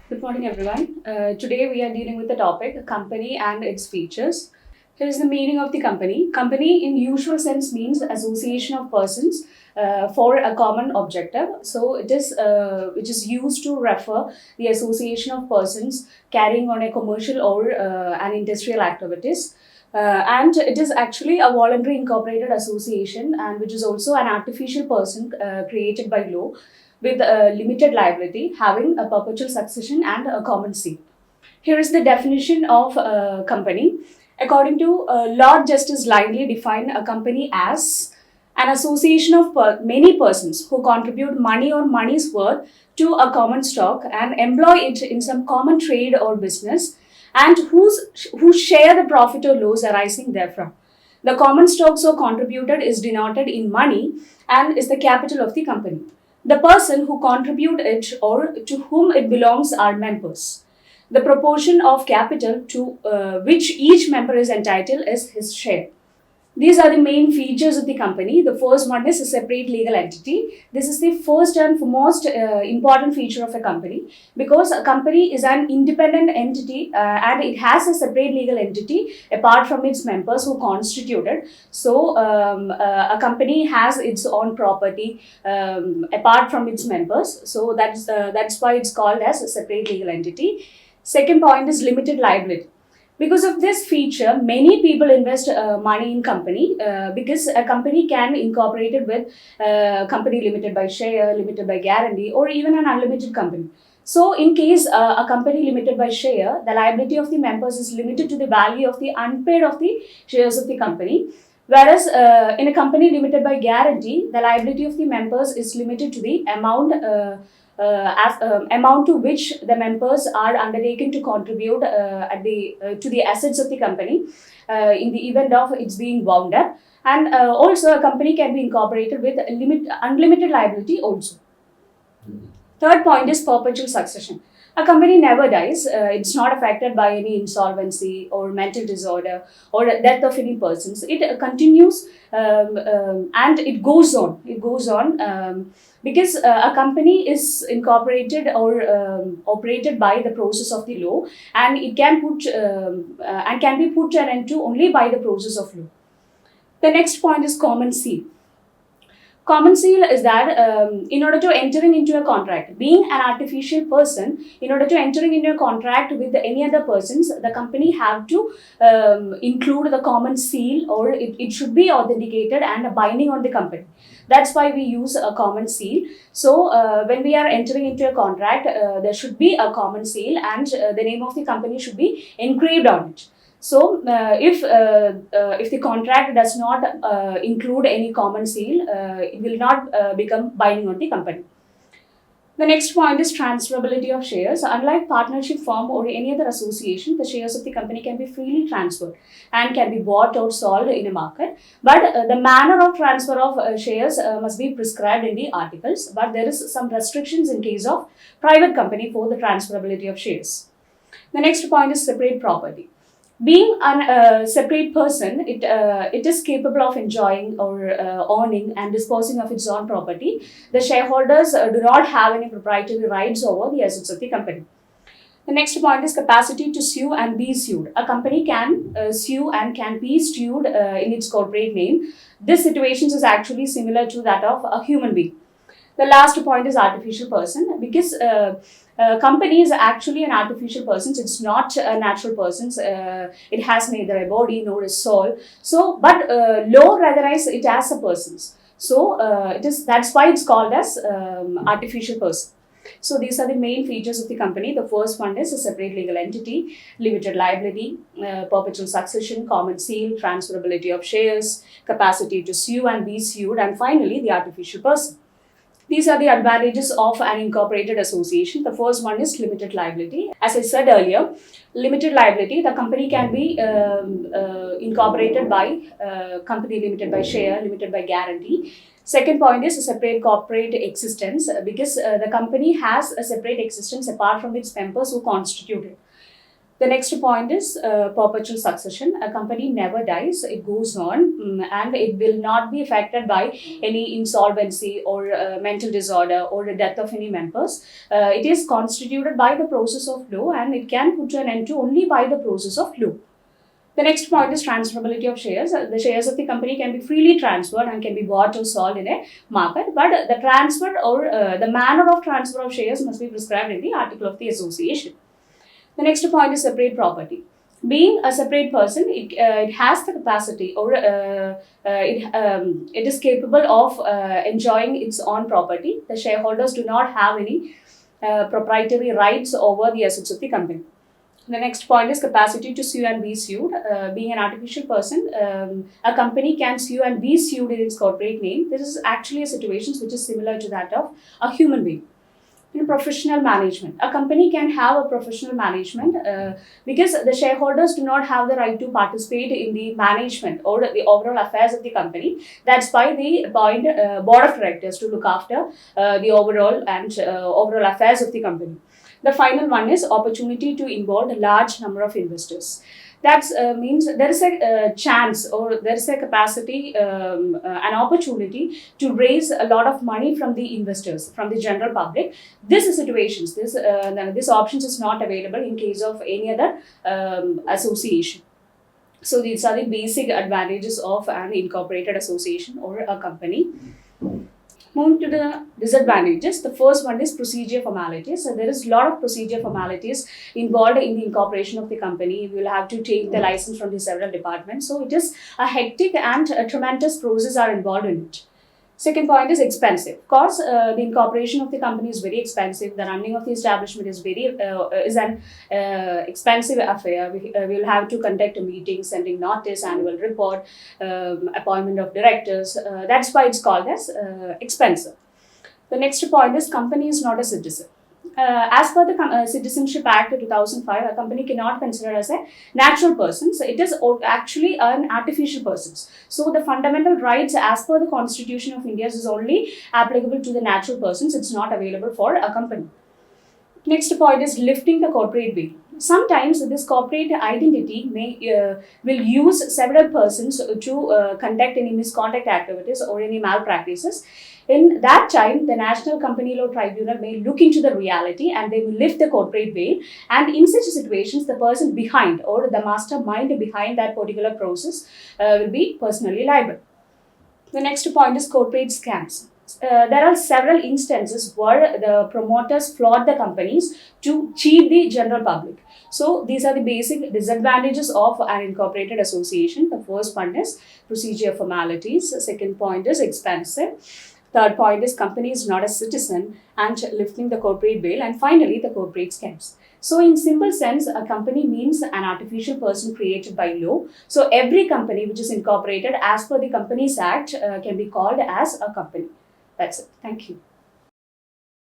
Good morning, everyone. Today we are dealing with the topic company and its features. Here is the meaning of the company. Company, in usual sense, means association of persons for a common objective. So it is which is used to refer the association of persons carrying on a commercial or an industrial activities. And it is actually a voluntary incorporated association, and which is also an artificial person created by law with limited liability, having a perpetual succession and a common seat. Here is the definition of company. According to Lord Justice Linley, define a company as an association of many persons who contribute money or money's worth to a common stock and employ it in some common trade or business, and who share the profit or loss arising therefrom. The common stock so contributed is denoted in money and is the capital of the company. The person who contribute it or to whom it belongs are members. The proportion of capital to which each member is entitled is his share. These are the main features of the company. The first one is a separate legal entity. This is the first and most important feature of a company, because a company is an independent entity and it has a separate legal entity apart from its members who constitute it. So, a company has its own property apart from its members. So, that's why it's called as a separate legal entity. Second point is limited liability. Because of this feature, many people invest money in company because a company can incorporate it with company limited by share, limited by guarantee, or even an unlimited company. So, in case a company limited by share, the liability of the members is limited to the value of the unpaid of the shares of the company. Whereas in a company limited by guarantee, the liability of the members is limited to the amount to which the members are undertaken to contribute to the assets of the company in the event of its being wound up. And also, a company can be incorporated with unlimited liability also. Third point is perpetual succession. A company never dies. It's not affected by any insolvency or mental disorder or death of any persons. It continues and it goes on. It goes on because a company is incorporated or operated by the process of the law, and it can can be put an end to only by the process of law. The next point is common seal. Common seal is that in order to entering into a contract, being an artificial person, in order to entering into a contract with any other persons, the company have to include the common seal, or it should be authenticated and binding on the company. That's why we use a common seal. So when we are entering into a contract, there should be a common seal, and the name of the company should be engraved on it. So, if the contract does not include any common seal, it will not become binding on the company. The next point is transferability of shares. Unlike partnership firm or any other association, the shares of the company can be freely transferred and can be bought or sold in a market. But the manner of transfer of shares must be prescribed in the articles. But there is some restrictions in case of private company for the transferability of shares. The next point is separate property. Being a separate person, it is capable of enjoying or owning and disposing of its own property. The shareholders do not have any proprietary rights over the assets of the company. The next point is capacity to sue and be sued. A company can sue and can be sued in its corporate name. This situation is actually similar to that of a human being. The last point is artificial person, because company is actually an artificial person. It's not a natural person. It has neither a body nor a soul. So, but law recognizes it as a person. So, that's why it's called as artificial person. So these are the main features of the company. The first one is a separate legal entity, limited liability, perpetual succession, common seal, transferability of shares, capacity to sue and be sued, and finally the artificial person. These are the advantages of an incorporated association. The first one is limited liability. As I said earlier, limited liability, the company can be incorporated by company limited by share, limited by guarantee. Second point is a separate corporate existence, because the company has a separate existence apart from its members who constitute it. The next point is perpetual succession. A company never dies, it goes on, and it will not be affected by any insolvency or mental disorder or the death of any members. It is constituted by the process of law, and it can put an end to only by the process of law. The next point is transferability of shares. The shares of the company can be freely transferred and can be bought or sold in a market, but the transfer or the manner of transfer of shares must be prescribed in the article of the association. The next point is separate property. Being a separate person, it has the capacity or it is capable of enjoying its own property. The shareholders do not have any proprietary rights over the assets of the company. The next point is capacity to sue and be sued. Being an artificial person, a company can sue and be sued in its corporate name. This is actually a situation which is similar to that of a human being. In professional management, a company can have a professional management because the shareholders do not have the right to participate in the management or the overall affairs of the company. That's why they appoint board of directors to look after the overall affairs of the company. The final one is opportunity to involve a large number of investors. That means there is a chance or there is a capacity, an opportunity to raise a lot of money from the investors, from the general public. This situations, this options is not available in case of any other association. So these are the basic advantages of an incorporated association or a company. Moving to the disadvantages, the first one is procedure formalities. So there is a lot of procedure formalities involved in the incorporation of the company. We will have to take the license from the several departments. So it is a hectic and a tremendous process are involved in it. Second point is expensive. Of course, the incorporation of the company is very expensive. The running of the establishment is an expensive affair. We will have to conduct a meeting, sending notice, annual report, appointment of directors. That's why it's called as expensive. The next point is company is not a citizen. As per the Citizenship Act of 2005, a company cannot consider as a natural person. So it is actually an artificial person. So the fundamental rights as per the Constitution of India is only applicable to the natural persons. It's not available for a company. Next point is lifting the corporate veil. Sometimes this corporate identity will use several persons to conduct any misconduct activities or any malpractices. In that time, the National Company Law Tribunal may look into the reality and they will lift the corporate veil. And in such situations, the person behind or the mastermind behind that particular process will be personally liable. The next point is corporate scams. There are several instances where the promoters flawed the companies to cheat the general public. So these are the basic disadvantages of an incorporated association. The first one is procedure formalities. The second point is expensive. Third point is company is not a citizen and lifting the corporate veil. And finally, the corporate scams. So in simple sense, a company means an artificial person created by law. So every company which is incorporated as per the Companies Act can be called as a company. That's it. Thank you.